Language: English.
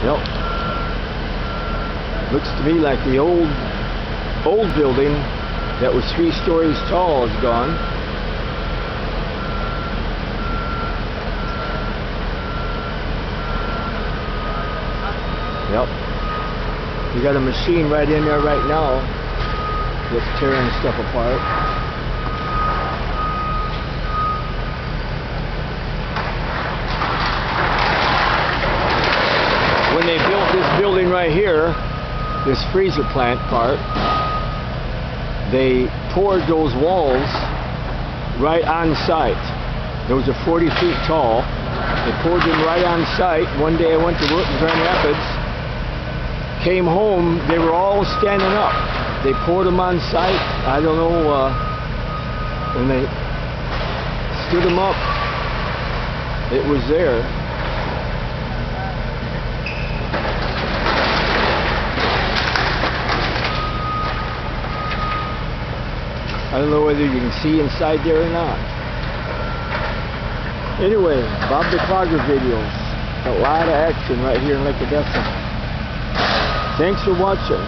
Yep. Looks to me like the old building that was 3 stories tall is gone. Yep. We got a machine right in there right now that's tearing stuff apart. When they built this building right here, this freezer plant part, they poured those walls right on site. Those are 40 feet tall. They poured them right on site. One day I went to work in Grand Rapids, came home, they were all standing up. They poured them on site. I don't know, when they stood them up, it was there. I don't know whether you can see inside there or not. Anyway, Bob the Clogger videos. A lot of action right here in Lake Odessa. Thanks for watching.